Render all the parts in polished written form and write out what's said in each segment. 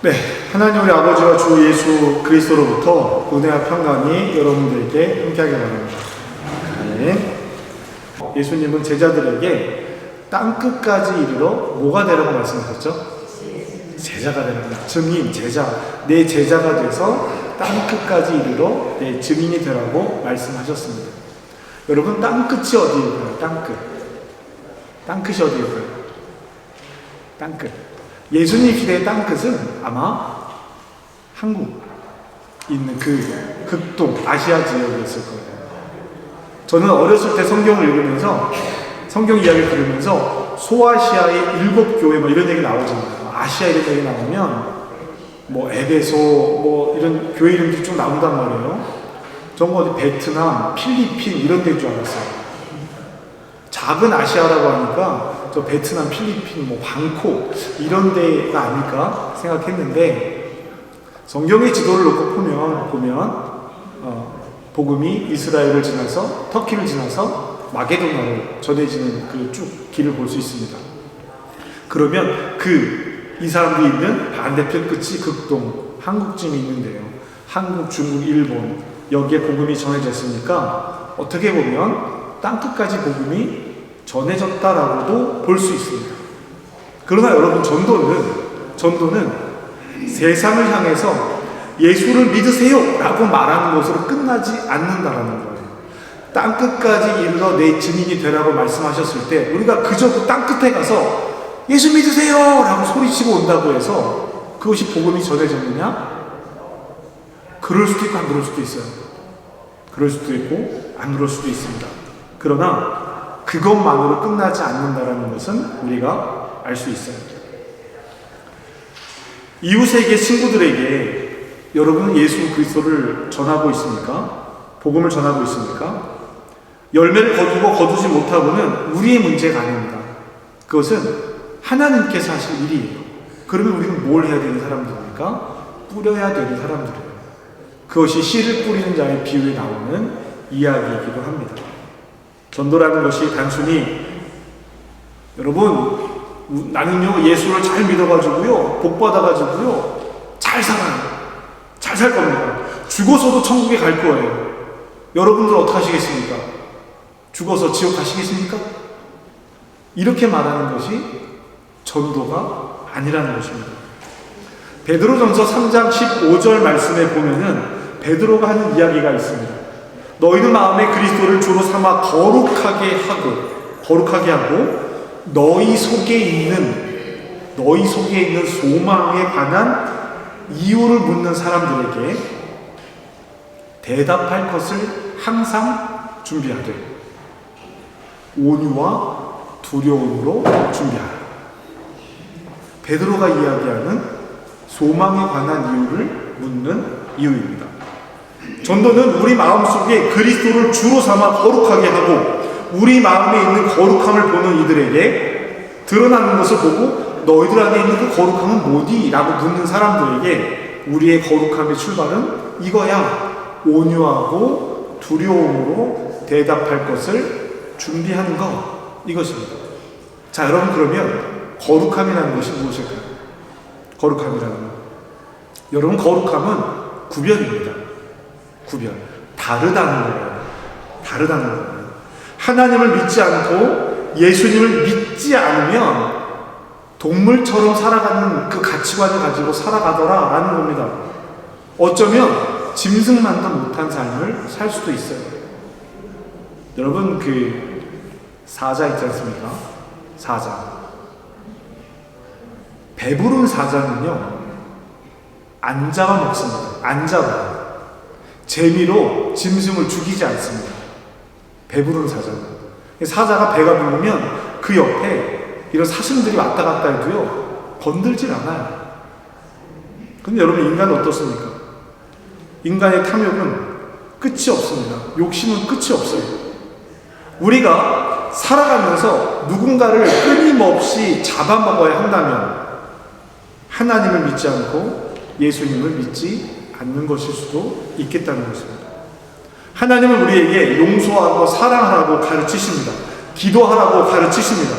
네, 하나님 우리 아버지와 주 예수 그리스도로부터 은혜와 평강이 여러분들에게 함께하게 바랍니다. 네. 예수님은 제자들에게 땅끝까지 이르러 뭐가 되라고 말씀하셨죠? 제자가 되라. 증인, 제자. 내 제자가 돼서 땅끝까지 이르러 내 증인이 되라고 말씀하셨습니다. 여러분, 땅끝이 어디일까요? 땅끝. 땅끝이 어디일까요? 땅끝. 예수님 시대의 땅끝은 아마 한국 있는 그 극동 아시아 지역이었을 거예요. 저는 어렸을 때 성경을 읽으면서 성경 이야기를 들으면서 소아시아의 7교회 이런 얘기 나오잖아요. 아시아 이런 얘기 나오면 에베소 이런 교회 이름들이 쭉 나온단 말이에요. 저는 어디 베트남, 필리핀 이런 데인 줄 알았어요. 작은 아시아라고 하니까 저 베트남, 필리핀, 방콕 이런 데가 아닐까 생각했는데 성경의 지도를 놓고 보면 복음이 이스라엘을 지나서 터키를 지나서 마게도나로 전해지는 그 쭉 길을 볼 수 있습니다. 그러면 이 사람들이 있는 반대편 끝이 극동 한국쯤이 있는데요. 한국, 중국, 일본 여기에 복음이 전해졌으니까 어떻게 보면 땅끝까지 복음이 전해졌다라고도 볼 수 있습니다. 그러나 여러분, 전도는 세상을 향해서 예수를 믿으세요 라고 말하는 것으로 끝나지 않는다라는 거예요. 땅끝까지 이르러 내 증인이 되라고 말씀하셨을 때 우리가 그저 그 땅끝에 가서 예수 믿으세요 라고 소리치고 온다고 해서 그것이 복음이 전해졌느냐? 그럴 수도 있고 안 그럴 수도 있어요. 그럴 수도 있고 안 그럴 수도 있습니다. 그러나 그것만으로 끝나지 않는다라는 것은 우리가 알 수 있어요. 이웃에게, 친구들에게 여러분은 예수 그리스도를 전하고 있습니까? 복음을 전하고 있습니까? 열매를 거두고 거두지 못하고는 우리의 문제가 아닙니다. 그것은 하나님께서 하실 일이에요. 그러면 우리는 뭘 해야 되는 사람들입니까? 뿌려야 되는 사람들이에요. 그것이 씨를 뿌리는 자의 비유에 나오는 이야기이기도 합니다. 전도라는 것이 단순히 여러분 나는요 예수를 잘 믿어가지고요 복 받아가지고요 잘 살아요, 잘 살 겁니다, 죽어서도 천국에 갈 거예요. 여러분들 어떻게 하시겠습니까? 죽어서 지옥 가시겠습니까? 이렇게 말하는 것이 전도가 아니라는 것입니다. 베드로전서 3장 15절 말씀에 보면은 베드로가 하는 이야기가 있습니다. 너희는 마음에 그리스도를 주로 삼아 거룩하게 하고 너희 속에 있는 소망에 관한 이유를 묻는 사람들에게 대답할 것을 항상 준비하되 온유와 두려움으로 준비하라. 베드로가 이야기하는 소망에 관한 이유를 묻는 이유입니다. 전도는 우리 마음속에 그리스도를 주로 삼아 거룩하게 하고 우리 마음에 있는 거룩함을 보는 이들에게 드러나는 것을 보고 너희들 안에 있는 그 거룩함은 뭐니? 라고 묻는 사람들에게 우리의 거룩함의 출발은 이거야. 온유하고 두려움으로 대답할 것을 준비하는 것, 이것입니다. 자, 여러분, 그러면 거룩함이라는 것이 무엇일까요? 거룩함이라는 것. 여러분, 거룩함은 구별입니다. 구별. 다르다는 거예요. 하나님을 믿지 않고 예수님을 믿지 않으면 동물처럼 살아가는 그 가치관을 가지고 살아가더라 라는 겁니다. 어쩌면 짐승만도 못한 삶을 살 수도 있어요. 여러분, 사자 있지 않습니까? 사자. 배부른 사자는요 안 잡아먹습니다. 안 잡아요. 재미로 짐승을 죽이지 않습니다. 배부른 사자는. 사자가 배가 부르면 그 옆에 이런 사슴들이 왔다 갔다 해도요 건들질 않아요. 근데 여러분, 인간은 어떻습니까? 인간의 탐욕은 끝이 없습니다. 욕심은 끝이 없어요. 우리가 살아가면서 누군가를 끊임없이 잡아먹어야 한다면 하나님을 믿지 않고 예수님을 믿지 않는 것일 수도 있겠다는 것입니다. 하나님은 우리에게 용서하고 사랑하라고 가르치십니다. 기도하라고 가르치십니다.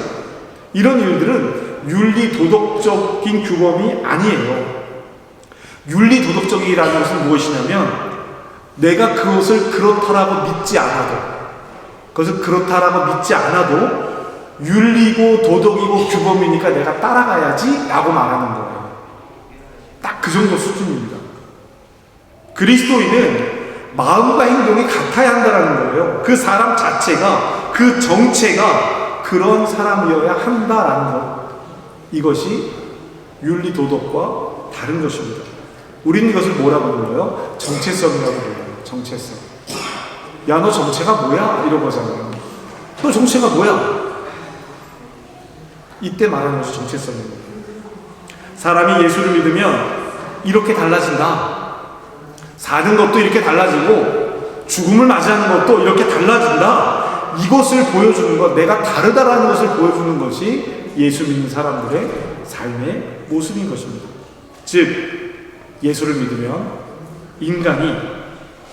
이런 일들은 윤리 도덕적인 규범이 아니에요. 윤리 도덕적이라는 것은 무엇이냐면 내가 그것을 그렇다라고 믿지 않아도, 그것을 그렇다라고 믿지 않아도 윤리고 도덕이고 규범이니까 내가 따라가야지 라고 말하는 거예요. 딱 그 정도 수준입니다. 그리스도인은 마음과 행동이 같아야 한다는 거예요. 그 사람 자체가, 그 정체가 그런 사람이어야 한다라는 것. 이것이 윤리 도덕과 다른 것입니다. 우리는 이것을 뭐라고 불러요? 정체성이라고 불러요. 정체성. 야, 너 정체가 뭐야? 이런 거잖아요. 너 정체가 뭐야? 이때 말하는 것이 정체성입니다. 사람이 예수를 믿으면 이렇게 달라진다. 사는 것도 이렇게 달라지고 죽음을 맞이하는 것도 이렇게 달라진다. 이것을 보여주는 것, 내가 다르다라는 것을 보여주는 것이 예수 믿는 사람들의 삶의 모습인 것입니다. 즉 예수를 믿으면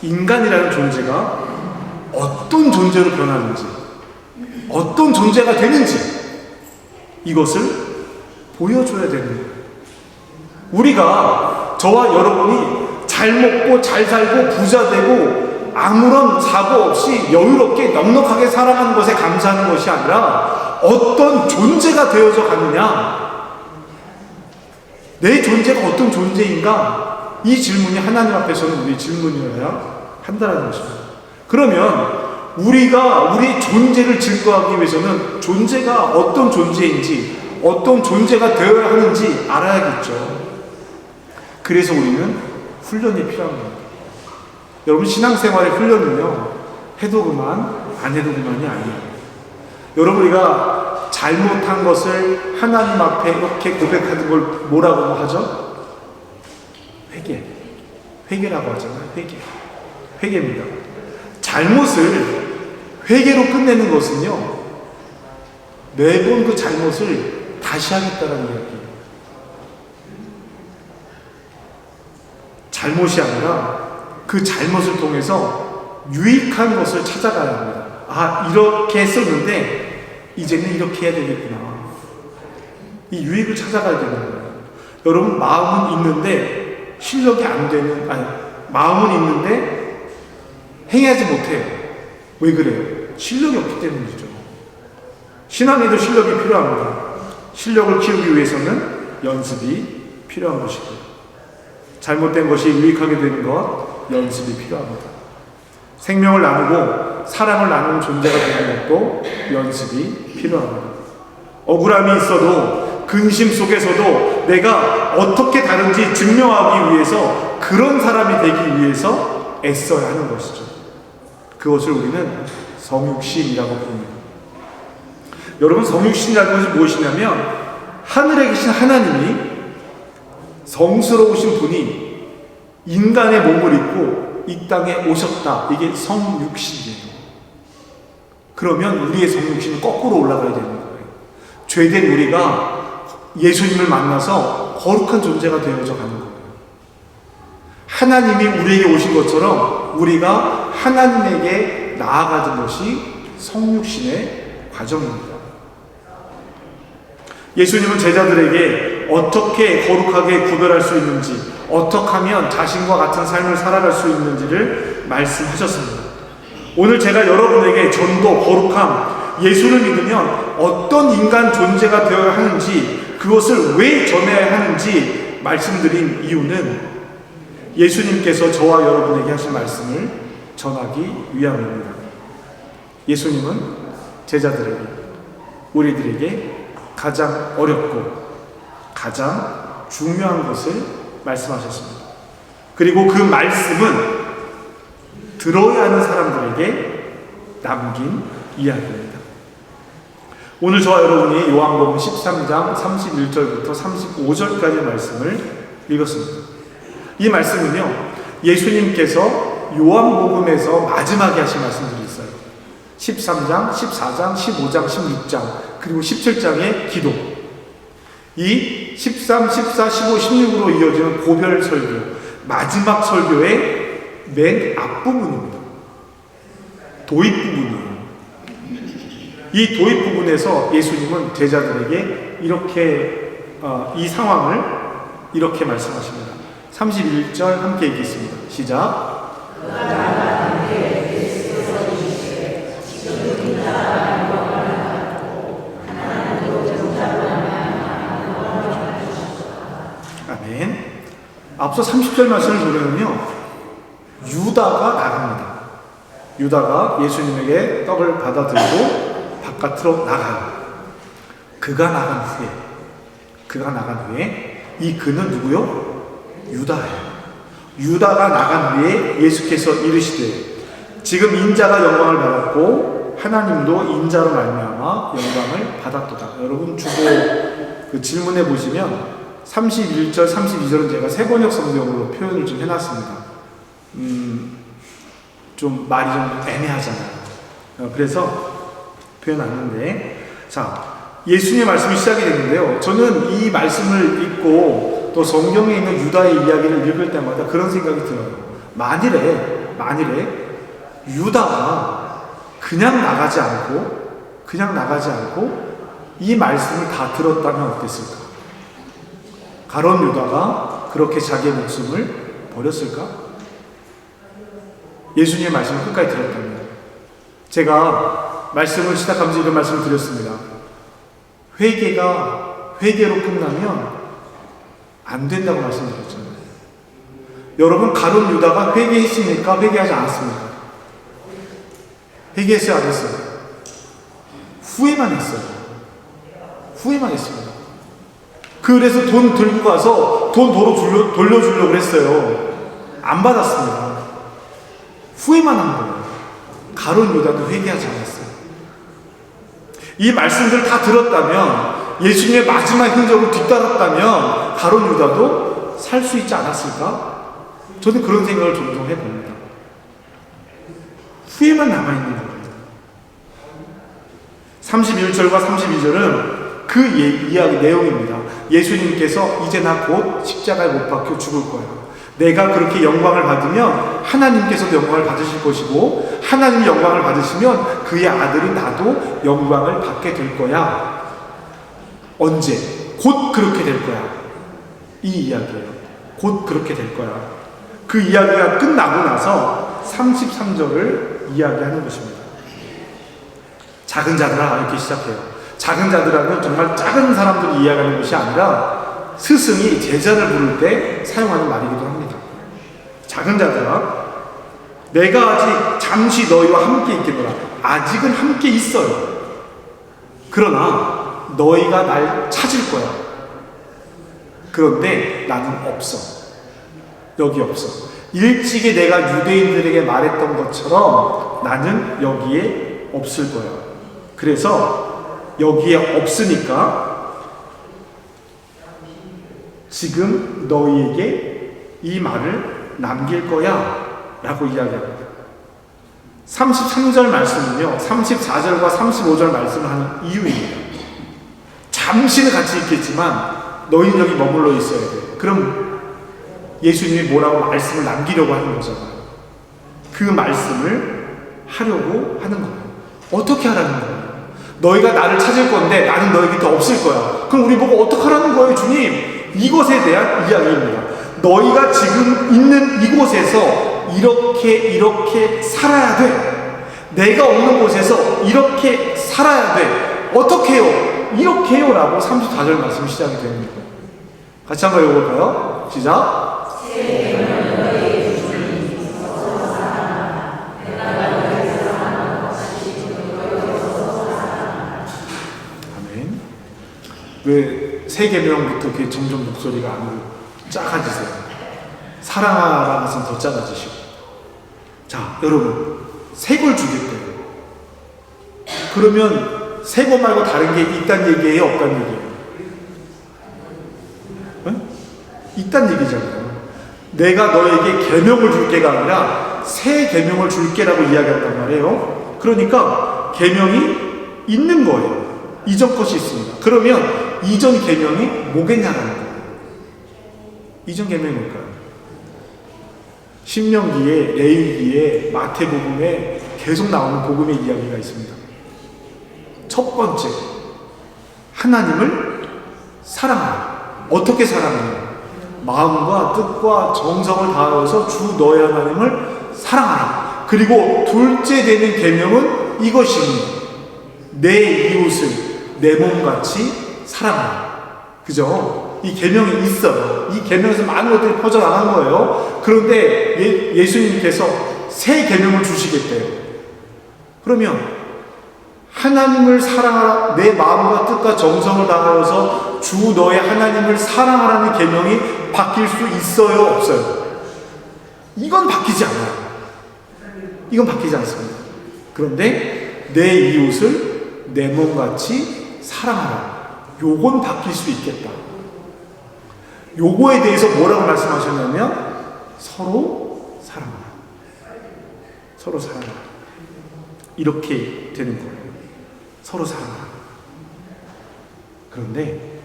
인간이라는 존재가 어떤 존재로 변하는지, 어떤 존재가 되는지 이것을 보여줘야 되는 거예요. 우리가, 저와 여러분이 잘 먹고 잘 살고 부자 되고 아무런 사고 없이 여유롭게 넉넉하게 살아가는 것에 감사하는 것이 아니라 어떤 존재가 되어져 가느냐, 내 존재가 어떤 존재인가, 이 질문이 하나님 앞에서는 우리 질문이어야 한다는 것입니다. 그러면 우리가 우리 존재를 증거하기 위해서는 존재가 어떤 존재인지, 어떤 존재가 되어야 하는지 알아야겠죠. 그래서 우리는 훈련이 필요합니다. 여러분, 신앙생활의 훈련은요, 해도 그만, 안 해도 그만이 아니에요. 여러분, 우리가 잘못한 것을 하나님 앞에 이렇게 고백하는 걸 뭐라고 하죠? 회개라고 하잖아요. 회개입니다. 잘못을 회개로 끝내는 것은요, 매번 그 잘못을 다시 하겠다는 이야기예요. 잘못이 아니라 그 잘못을 통해서 유익한 것을 찾아가야 합니다. 아, 이렇게 했었는데 이제는 이렇게 해야 되겠구나. 이 유익을 찾아가야 되는 거예요. 여러분, 마음은 있는데 실력이 안 되는, 마음은 있는데 행하지 못해요. 왜 그래요? 실력이 없기 때문이죠. 신앙에도 실력이 필요합니다. 실력을 키우기 위해서는 연습이 필요한 것이고요. 잘못된 것이 유익하게 되는 것, 연습이 필요합니다. 생명을 나누고 사랑을 나누는 존재가 되는 것도 연습이 필요합니다. 억울함이 있어도 근심 속에서도 내가 어떻게 다른지 증명하기 위해서, 그런 사람이 되기 위해서 애써야 하는 것이죠. 그것을 우리는 성육신이라고 부릅니다. 여러분, 성육신이라는 것이 무엇이냐면 하늘에 계신 하나님이, 성스러우신 분이 인간의 몸을 입고 이 땅에 오셨다. 이게 성육신이에요. 그러면 우리의 성육신은 거꾸로 올라가야 되는 거예요. 죄된 우리가 예수님을 만나서 거룩한 존재가 되어져 가는 거예요. 하나님이 우리에게 오신 것처럼 우리가 하나님에게 나아가는 것이 성육신의 과정입니다. 예수님은 제자들에게 어떻게 거룩하게 구별할 수 있는지, 어떻게 하면 자신과 같은 삶을 살아갈 수 있는지를 말씀하셨습니다. 오늘 제가 여러분에게 전도, 거룩함, 예수를 믿으면 어떤 인간 존재가 되어야 하는지, 그것을 왜 전해야 하는지 말씀드린 이유는 예수님께서 저와 여러분에게 하신 말씀을 전하기 위함입니다. 예수님은 제자들에게, 우리들에게 가장 어렵고 가장 중요한 것을 말씀하셨습니다. 그리고 그 말씀은 들어야 하는 사람들에게 남긴 이야기입니다. 오늘 저와 여러분이 요한복음 13장 31절부터 35절까지의 말씀을 읽었습니다. 이 말씀은요, 예수님께서 요한복음에서 마지막에 하신 말씀들이 있어요. 13장, 14장, 15장, 16장, 그리고 17장의 기도. 이 13, 14, 15, 16으로 이어지는 고별 설교, 마지막 설교의 맨 앞부분입니다. 도입 부분이에요. 이 도입 부분에서 예수님은 제자들에게 이렇게 이 상황을 이렇게 말씀하십니다. 31절 함께 읽겠습니다. 시작. 아멘. 앞서 30절 말씀을 보면요, 유다가 나갑니다. 유다가 예수님에게 떡을 받아들고 바깥으로 나가요. 그가 나간 후에 이 그는 누구요? 유다예요. 유다가 나간 후에 예수께서 이르시되 지금 인자가 영광을 받았고 하나님도 인자로 말미암아 영광을 받았도다. 여러분 주보 그 질문해 보시면 31절, 32절은 제가 세번역 성경으로 표현을 좀 해놨습니다. 좀 말이 좀 애매하잖아요. 그래서 표현 안 했는데, 자, 예수님의 말씀이 시작이 됐는데요. 저는 이 말씀을 읽고 또 성경에 있는 유다의 이야기를 읽을 때마다 그런 생각이 들어요. 만일에 유다가 그냥 나가지 않고 이 말씀을 다 들었다면 어땠을까? 가룟 유다가 그렇게 자기의 목숨을 버렸을까? 예수님의 말씀을 끝까지 들었다면. 제가 말씀을 시작하면서 이런 말씀을 드렸습니다. 회개로 끝나면 안 된다고 말씀드렸잖아요. 여러분, 가룟 유다가 회개했습니까? 회개하지 않았습니까? 회개했어요? 안 했어요? 후회만 했습니다. 그래서 돈 들고 가서 돈 돌려주려고 했어요. 안 받았습니다. 후회만 한 거예요. 가룟 유다도 회개하지 않았어요. 이 말씀들을 다 들었다면, 예수님의 마지막 흔적을 뒤따랐다면 가룟 유다도 살 수 있지 않았을까? 저는 그런 생각을 종종 해봅니다. 후회만 남아있는 거예요. 31절과 32절은 그 이야기 내용입니다. 예수님께서 이제 나 곧 십자가에 못 박혀 죽을 거야. 내가 그렇게 영광을 받으면 하나님께서도 영광을 받으실 것이고, 하나님이 영광을 받으시면 그의 아들인 나도 영광을 받게 될 거야. 언제? 곧 그렇게 될 거야. 이 이야기예요. 곧 그렇게 될 거야. 그 이야기가 끝나고 나서 33절을 이야기하는 것입니다. 작은 자들아, 이렇게 시작해요. 작은 자들하면 정말 작은 사람들이 이야기하는 것이 아니라 스승이 제자를 부를 때 사용하는 말이기도 합니다. 작은 자들아, 내가 아직 잠시 너희와 함께 있겠노라. 아직은 함께 있어요. 그러나 너희가 날 찾을 거야. 그런데 나는 없어. 여기 없어. 일찍이 내가 유대인들에게 말했던 것처럼 나는 여기에 없을 거야. 그래서 여기에 없으니까 지금 너희에게 이 말을 남길 거야 라고 이야기합니다. 33절 말씀은요, 34절과 35절 말씀을 하는 이유입니다. 잠시는 같이 있겠지만 너희는 여기 머물러 있어야 돼. 그럼 예수님이 뭐라고 말씀을 남기려고 하는 거잖아요. 그 말씀을 하려고 하는 거예요. 어떻게 하라는 거예요? 너희가 나를 찾을 건데 나는 너희 곁에 없을 거야. 그럼 우리 보고 어떡하라는 거예요, 주님? 이것에 대한 이야기입니다. 너희가 지금 있는 이곳에서 이렇게 살아야 돼. 내가 없는 곳에서 이렇게 살아야 돼. 어떻게 해요? 이렇게 해요 라고 34절 말씀이 시작이 됩니다. 같이 한번 읽어볼까요? 시작. 왜 세 계명부터 이렇게 점점 목소리가 안으로 작아지세요? 사랑하라 것은 더 작아지시고. 자, 여러분, 새 걸 주겠대요. 그러면 새 거 말고 다른 게 있단 얘기예요, 없단 얘기예요? 응? 있단 얘기잖아요. 내가 너에게 계명을 줄게가 아니라 새 계명을 줄게라고 이야기한단 말이에요. 그러니까 계명이 있는 거예요. 이전 것이 있습니다. 그러면 이전 계명이 뭐겠냐라는 거예요. 이전 계명이 뭘까요? 신명기에, 레위기에, 마태복음에 계속 나오는 복음의 이야기가 있습니다. 첫 번째, 하나님을 사랑하라. 어떻게 사랑해요? 마음과 뜻과 정성을 다하여서 주 너의 하나님을 사랑하라. 그리고 둘째 되는 계명은 이것이니 내 이웃을 내 몸같이 사랑하라. 그죠? 이 계명이 있어요. 이 계명에서 많은 것들이 퍼져나간 거예요. 그런데 예수님께서 새 계명을 주시겠대요. 그러면 하나님을 사랑하라, 내 마음과 뜻과 정성을 다하여서 주 너의 하나님을 사랑하라는 계명이 바뀔 수 있어요, 없어요? 이건 바뀌지 않아요. 이건 바뀌지 않습니다. 그런데 내 이웃을 내 몸같이 사랑하라. 요건 바뀔 수 있겠다. 요거에 대해서 뭐라고 말씀하셨냐면 서로 사랑하라. 서로 사랑하라. 이렇게 되는 거예요. 서로 사랑하라. 그런데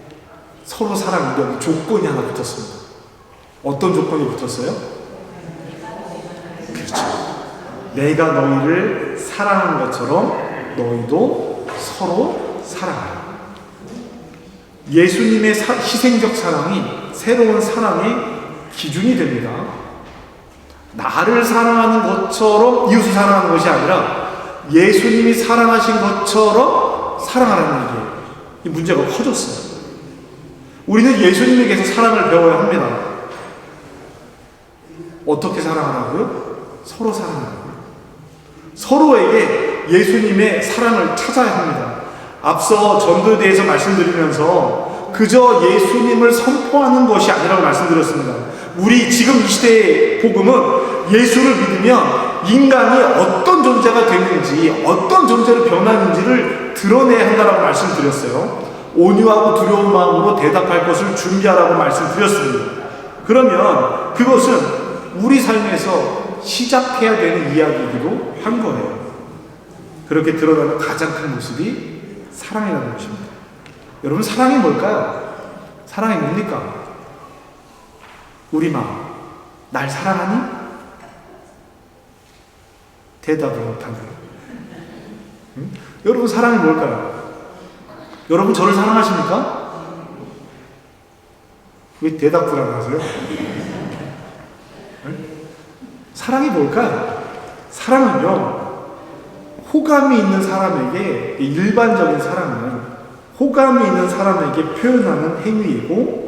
서로 사랑인데 여기 조건이 하나 붙었습니다. 어떤 조건이 붙었어요? 그렇죠. 내가 너희를 사랑한 것처럼 너희도 서로 사랑하라. 예수님의 희생적 사랑이 새로운 사랑의 기준이 됩니다. 나를 사랑하는 것처럼 이웃을 사랑하는 것이 아니라 예수님이 사랑하신 것처럼 사랑하라는 얘기예요. 이 문제가 커졌어요. 우리는 예수님에게서 사랑을 배워야 합니다. 어떻게 사랑하라고요? 서로 사랑하라고요. 서로에게 예수님의 사랑을 찾아야 합니다. 앞서 전도대에서 말씀드리면서 그저 예수님을 선포하는 것이 아니라고 말씀드렸습니다. 우리 지금 이 시대의 복음은 예수를 믿으면 인간이 어떤 존재가 되는지, 어떤 존재로 변하는지를 드러내야 한다고 말씀드렸어요. 온유하고 두려운 마음으로 대답할 것을 준비하라고 말씀드렸습니다. 그러면 그것은 우리 삶에서 시작해야 되는 이야기이기도 한 거예요. 그렇게 드러나는 가장 큰 모습이 사랑이라는 것입니다. 여러분, 사랑이 뭘까요? 사랑이 뭡니까? 우리 마음, 날 사랑하니? 대답을 못하는. 응? 여러분, 사랑이 뭘까요? 여러분, 저를 사랑하십니까? 왜 대답을 안 하세요? 응? 사랑이 뭘까요? 사랑은요, 호감이 있는 사람에게, 일반적인 사랑은 호감이 있는 사람에게 표현하는 행위이고,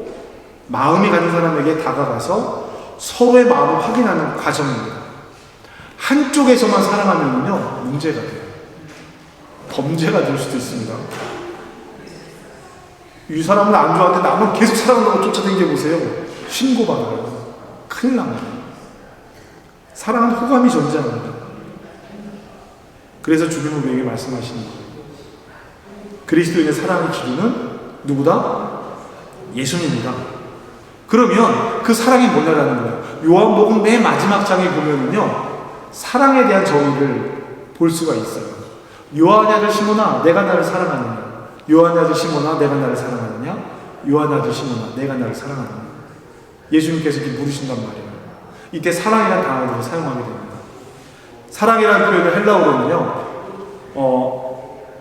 마음이 가는 사람에게 다가가서 서로의 마음을 확인하는 과정입니다. 한쪽에서만 사랑하면요, 문제가 돼요. 범죄가 될 수도 있습니다. 이 사람은 안 좋아하는데 나만 계속 사랑한다고 쫓아다니게 신고받아요. 큰일 납니다. 사랑은 호감이 존재합니다. 그래서 주님은 우리에게 말씀하시는 거예요. 그리스도인의 사랑의 기준은 누구다? 예수님이다. 그러면 그 사랑이 뭐냐라는 거예요. 요한복음 맨 마지막 장에 보면은요, 사랑에 대한 정의를 볼 수가 있어요. 요한의 아들 시몬아, 내가 나를 사랑하느냐? 요한의 아들 시몬아, 내가 나를 사랑하느냐? 요한의 아들 시몬아, 내가 나를 사랑하느냐? 예수님께서 이렇게 물으신단 말이에요. 이때 사랑이라는 단어를 사용하게 됩니다. 사랑이라는 표현을 헬라어로는요,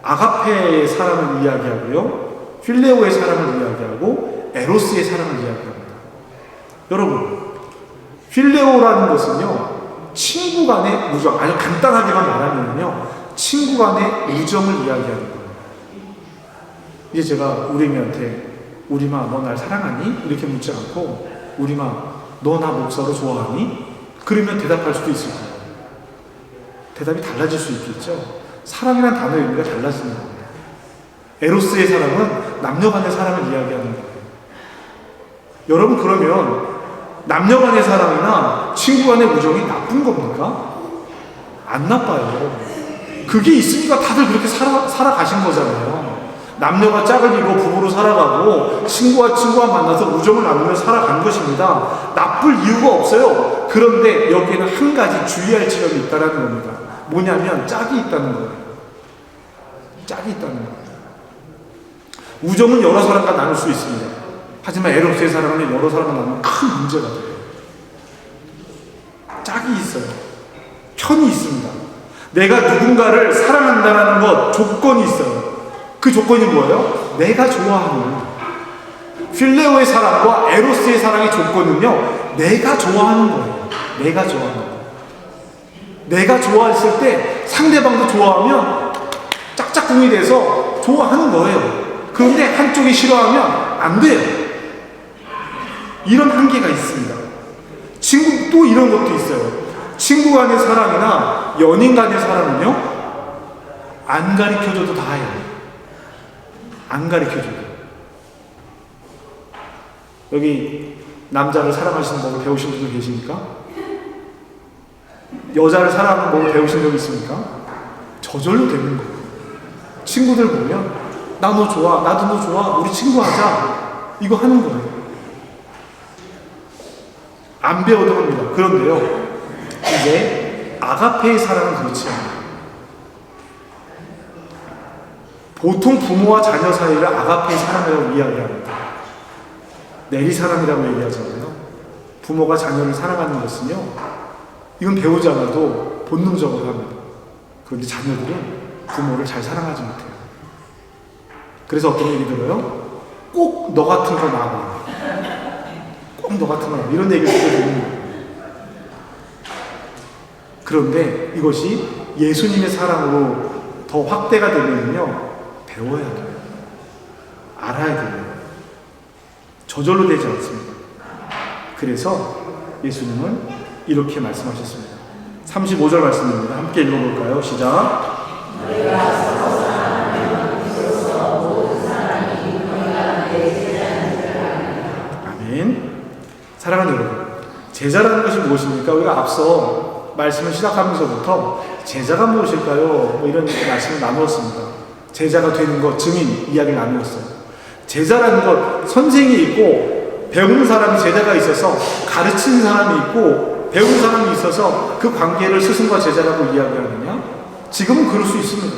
아가페의 사랑을 이야기하고요, 필레오의 사랑을 이야기하고, 에로스의 사랑을 이야기합니다. 여러분, 필레오라는 것은요, 친구 간의 우정, 아주 간단하게만 말하면요, 친구 간의 우정을 이야기하는 거예요. 이제 제가 우리미한테, 우리마, 너 날 사랑하니? 이렇게 묻지 않고, 우리마, 너 나 목사로 좋아하니? 그러면 대답할 수도 있을 거예요. 대답이 달라질 수 있겠죠. 사랑이라는 단어의 의미가 달라지는 겁니다. 에로스의 사랑은 남녀 간의 사랑을 이야기하는 거예요. 여러분, 그러면 남녀 간의 사랑이나 친구 간의 우정이 나쁜 겁니까? 안 나빠요. 그게 있으니까 다들 그렇게 살아가신 거잖아요. 남녀가 짝을 이루어 부부로 살아가고 친구와 만나서 우정을 나누며 살아간 것입니다. 나쁠 이유가 없어요. 그런데 여기에는 한 가지 주의할 지점이 있다는 겁니다. 뭐냐면 짝이 있다는 거예요. 짝이 있다는 거예요. 우정은 여러 사람과 나눌 수 있습니다. 하지만 에로스의 사랑은 여러 사람과 나누면 큰 문제가 돼요. 짝이 있어요. 편이 있습니다. 내가 누군가를 사랑한다는 것 조건이 있어요. 그 조건이 뭐예요? 내가 좋아하는, 필레오의 사랑과 에로스의 사랑의 조건은요, 내가 좋아하는 거예요. 내가 좋아하는 거. 내가 좋아했을 때 상대방도 좋아하면 짝짝꿍이 돼서 좋아하는 거예요. 그런데 한쪽이 싫어하면 안 돼요. 이런 한계가 있습니다. 친구, 또 이런 것도 있어요. 친구 간의 사랑이나 연인 간의 사랑은요, 안 가르쳐줘도 다 해요. 안 가르쳐줘도. 여기 남자를 사랑하시는 법을 배우신 분들 계십니까? 여자를 사랑하는 법을 배우신 적 있습니까? 저절로 되는 거예요. 친구들 보면 나 너 좋아, 나도 너 좋아, 우리 친구하자, 이거 하는 거예요. 안 배워도 합니다. 그런데요, 이제 아가페의 사랑은 그렇지 않아요. 보통 부모와 자녀 사이를 아가페의 사랑이라고 이야기합니다. 내리사랑이라고 얘기하잖아요. 부모가 자녀를 사랑하는 것은요, 이건 배우지 않아도 본능적으로 합니다. 그런데 자녀들은 부모를 잘 사랑하지 못해요. 그래서 어떤 얘기 들어요? 꼭 너 같은 거 나와. 꼭 너 같은 거 나와. 이런 얘기를 듣게 되는 거예요. 그런데 이것이 예수님의 사랑으로 더 확대가 되면요, 배워야 돼요. 알아야 돼요. 저절로 되지 않습니다. 그래서 예수님은 이렇게 말씀하셨습니다. 35절 말씀입니다. 함께 읽어볼까요? 시작. 아멘. 사랑하는 여러분, 제자라는 것이 무엇입니까? 우리가 앞서 말씀을 시작하면서부터 제자가 무엇일까요? 뭐 이런 말씀을 나누었습니다. 제자가 되는 것, 증인 이야기를 나누었어요. 제자라는 것, 선생이 있고 배우는 사람이 제자가 있어서 가르치는 사람이 있고 배우는 사람이 있어서 그 관계를 스승과 제자라고 이야기하느냐? 지금은 그럴 수 있습니다.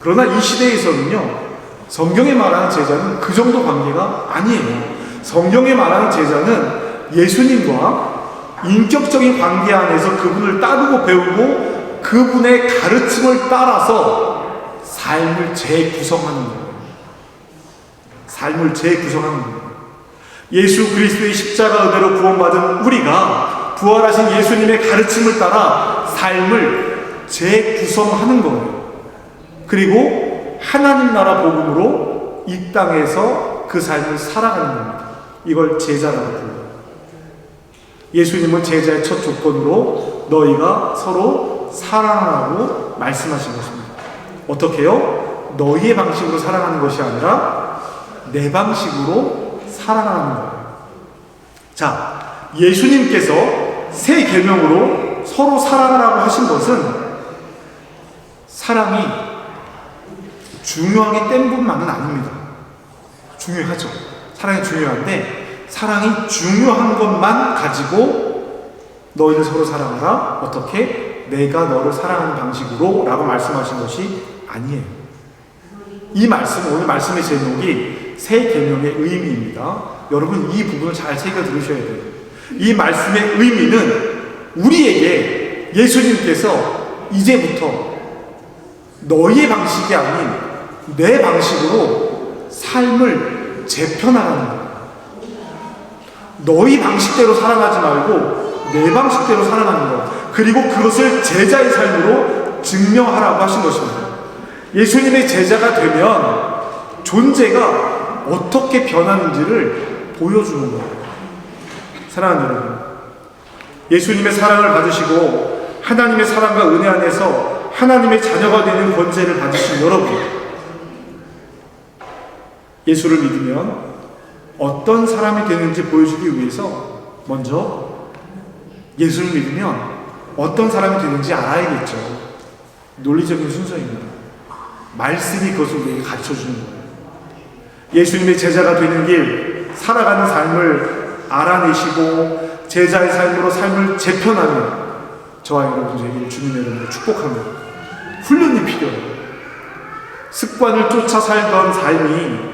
그러나 이 시대에서는요, 성경에 말하는 제자는 그 정도 관계가 아니에요. 성경에 말하는 제자는 예수님과 인격적인 관계 안에서 그분을 따르고 배우고 그분의 가르침을 따라서 삶을 재구성하는 거예요. 삶을 재구성하는 거예요. 예수 그리스도의 십자가 은혜로 구원받은 우리가 부활하신 예수님의 가르침을 따라 삶을 재구성하는 거예요. 그리고 하나님 나라 복음으로 이 땅에서 그 삶을 살아가는 겁니다. 이걸 제자라고 불러요. 예수님은 제자의 첫 조건으로 너희가 서로 사랑하라고 말씀하신 것입니다. 어떻게요? 너희의 방식으로 사랑하는 것이 아니라 내 방식으로 사랑하는 거예요. 자, 예수님께서 새 계명으로 서로 사랑하라고 하신 것은 사랑이 중요하게 뗀 분만은 아닙니다. 중요하죠. 사랑이 중요한데 사랑이 중요한 것만 가지고 너희를 서로 사랑하라. 어떻게? 내가 너를 사랑하는 방식으로 라고 말씀하신 것이 아니에요. 이 말씀, 오늘 말씀의 제목이 새 계명의 의미입니다. 여러분 이 부분을 잘 새겨 들으셔야 돼요. 이 말씀의 의미는 우리에게 예수님께서 이제부터 너희의 방식이 아닌 내 방식으로 삶을 재편하라는 거예요. 너희 방식대로 살아가지 말고 내 방식대로 살아가는 것, 그리고 그것을 제자의 삶으로 증명하라고 하신 것입니다. 예수님의 제자가 되면 존재가 어떻게 변하는지를 보여주는 거예요. 사랑하는 여러분, 예수님의 사랑을 받으시고 하나님의 사랑과 은혜 안에서 하나님의 자녀가 되는 권세를 받으신 여러분, 예수를 믿으면 어떤 사람이 되는지 보여주기 위해서 먼저 예수를 믿으면 어떤 사람이 되는지 알아야겠죠. 논리적인 순서입니다. 말씀이 그것을 우리에게 가르쳐주는 거예요. 예수님의 제자가 되는 길, 살아가는 삶을 알아내시고 제자의 삶으로 삶을 재편하는 저와 여러분 되기를 주님의 이름으로 축복합니다. 훈련이 필요해요. 습관을 쫓아 살던 삶이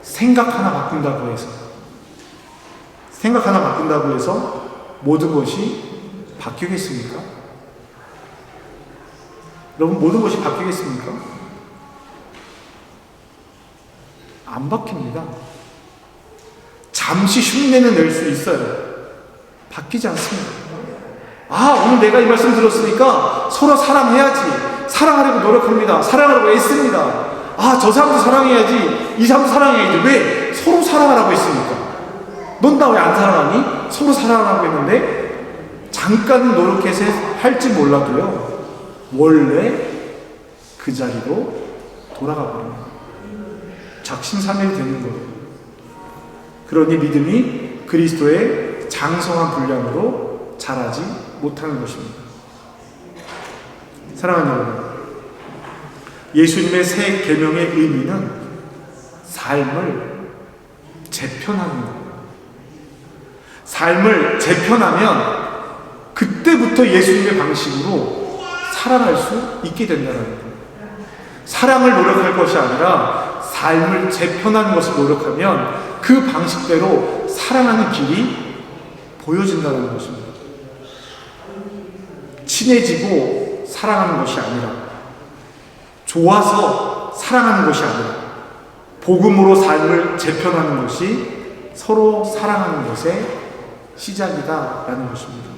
생각 하나 바꾼다고 해서 모든 것이 바뀌겠습니까? 여러분, 모든 것이 바뀌겠습니까? 안 바뀝니다. 잠시 흉내는 낼 수 있어요. 바뀌지 않습니다. 오늘 내가 이 말씀 들었으니까 서로 사랑해야지. 사랑하려고 노력합니다. 사랑하려고 애씁니다. 저 사람도 사랑해야지. 이 사람도 사랑해야지. 왜? 서로 사랑하라고 했으니까. 넌 나 왜 안 사랑하니? 서로 사랑하라고 했는데 잠깐은 노력해서 할지 몰라도요, 원래 그 자리로 돌아가 버립니다. 작심삼일이 되는 거예요. 그러니 믿음이 그리스도의 장성한 분량으로 자라지 못하는 것입니다. 사랑하는 여러분, 예수님의 새 계명의 의미는 삶을 재편하는 거예요. 삶을 재편하면 그때부터 예수님의 방식으로 살아갈 수 있게 된다는 거예요. 사랑을 노력할 것이 아니라 삶을 재편하는 것을 노력하면 그 방식대로 사랑하는 길이 보여진다는 것입니다. 친해지고 사랑하는 것이 아니라, 좋아서 사랑하는 것이 아니라, 복음으로 삶을 재편하는 것이 서로 사랑하는 것의 시작이다라는 것입니다.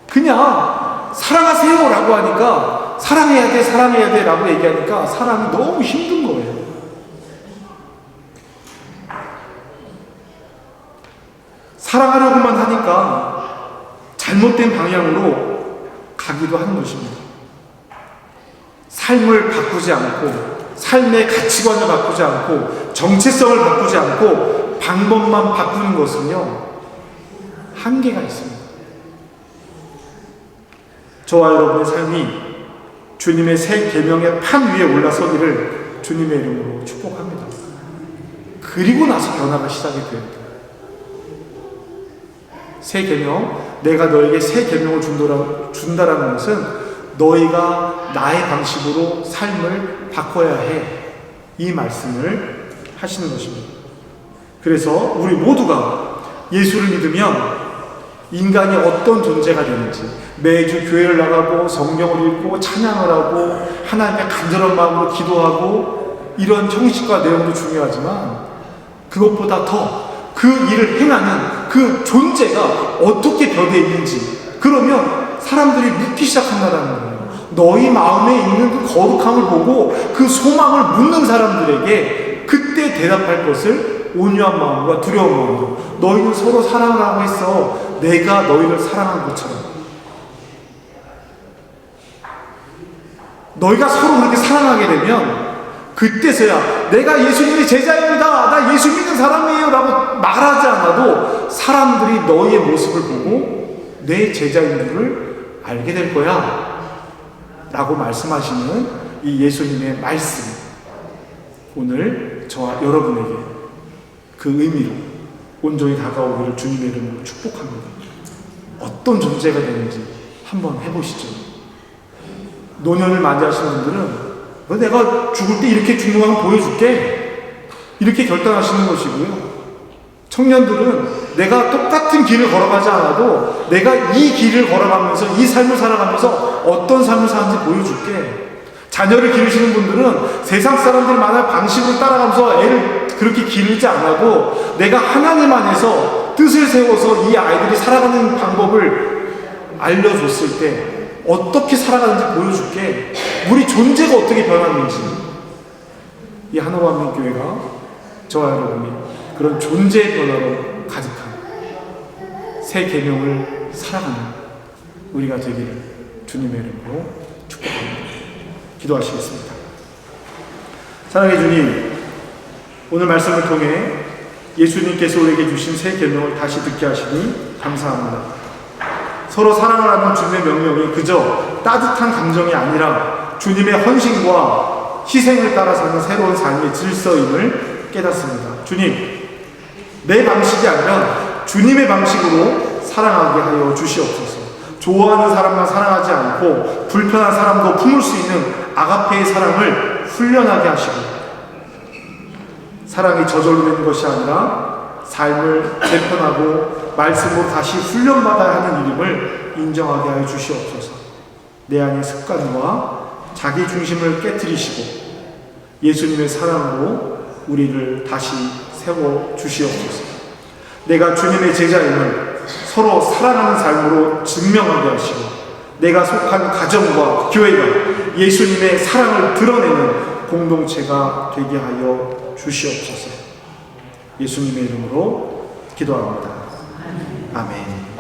그냥 사랑하세요 라고 하니까, 사랑해야 돼, 사랑해야 돼 라고 얘기하니까 사람이 너무 힘든 거예요. 사랑하려고만 하니까 잘못된 방향으로 가기도 하는 것입니다. 삶을 바꾸지 않고, 삶의 가치관을 바꾸지 않고, 정체성을 바꾸지 않고 방법만 바꾸는 것은요, 한계가 있습니다. 저와 여러분의 삶이 주님의 새 계명의 판 위에 올라서기를 주님의 이름으로 축복합니다. 그리고 나서 변화가 시작이 됩니다. 새 계명, 내가 너에게 새 계명을 준다라는 것은 너희가 나의 방식으로 삶을 바꿔야 해, 이 말씀을 하시는 것입니다. 그래서 우리 모두가 예수를 믿으면 인간이 어떤 존재가 되는지, 매주 교회를 나가고 성경을 읽고 찬양을 하고 하나님께 간절한 마음으로 기도하고, 이런 형식과 내용도 중요하지만 그것보다 더 그 일을 행하는 그 존재가 어떻게 변해 있는지, 그러면 사람들이 묻기 시작한다는 거예요. 너희 마음에 있는 그 거룩함을 보고 그 소망을 묻는 사람들에게 그때 대답할 것을 온유한 마음과 두려운 마음으로, 너희는 서로 사랑을 하고 있어. 내가 너희를 사랑한 것처럼. 너희가 서로 그렇게 사랑하게 되면 그때서야 내가 예수님의 제자입니다, 나 예수 믿는 사람이에요 라고 말하지 않아도 사람들이 너희의 모습을 보고 내 제자인 줄을 알게 될 거야 라고 말씀하시는 이 예수님의 말씀, 오늘 저와 여러분에게 그 의미로 온전히 다가오기를 주님의 이름으로 축복합니다. 어떤 존재가 되는지 한번 해보시죠. 노년을 맞이하시는 분들은 내가 죽을 때 이렇게 죽는 거 한번 보여줄게, 이렇게 결단하시는 것이고요. 청년들은 내가 똑같은 길을 걸어가지 않아도 내가 이 길을 걸어가면서 이 삶을 살아가면서 어떤 삶을 사는지 보여줄게. 자녀를 기르시는 분들은 세상 사람들이 말하는 방식으로 따라가면서 애를 그렇게 기르지 않아도 내가 하나님 안에서 뜻을 세워서 이 아이들이 살아가는 방법을 알려줬을 때 어떻게 살아가는지 보여줄게. 우리 존재가 어떻게 변하는지. 이 하나만민교회가 저와 여러분이 그런 존재의 변화로 가득한 새 계명을 살아가는 우리가 되기를 주님의 이름으로 축복합니다. 기도하시겠습니다. 사랑의 주님, 오늘 말씀을 통해 예수님께서 우리에게 주신 새 계명을 다시 듣게 하시니 감사합니다. 서로 사랑을 하는 주님의 명령이 그저 따뜻한 감정이 아니라 주님의 헌신과 희생을 따라 사는 새로운 삶의 질서임을 깨닫습니다. 주님, 내 방식이 아니라 주님의 방식으로 사랑하게 하여 주시옵소서. 좋아하는 사람만 사랑하지 않고 불편한 사람도 품을 수 있는 아가페의 사랑을 훈련하게 하시고, 사랑이 저절로 되는 것이 아니라 삶을 재편하고 말씀으로 다시 훈련받아야 하는 이름을 인정하게 하여 주시옵소서. 내 안의 습관과 자기 중심을 깨트리시고 예수님의 사랑으로 우리를 다시 세워 주시옵소서. 내가 주님의 제자임을 서로 사랑하는 삶으로 증명하게 하시고 내가 속한 가정과 교회가 예수님의 사랑을 드러내는 공동체가 되게 하여 주시옵소서. 예수님의 이름으로 기도합니다. 아멘.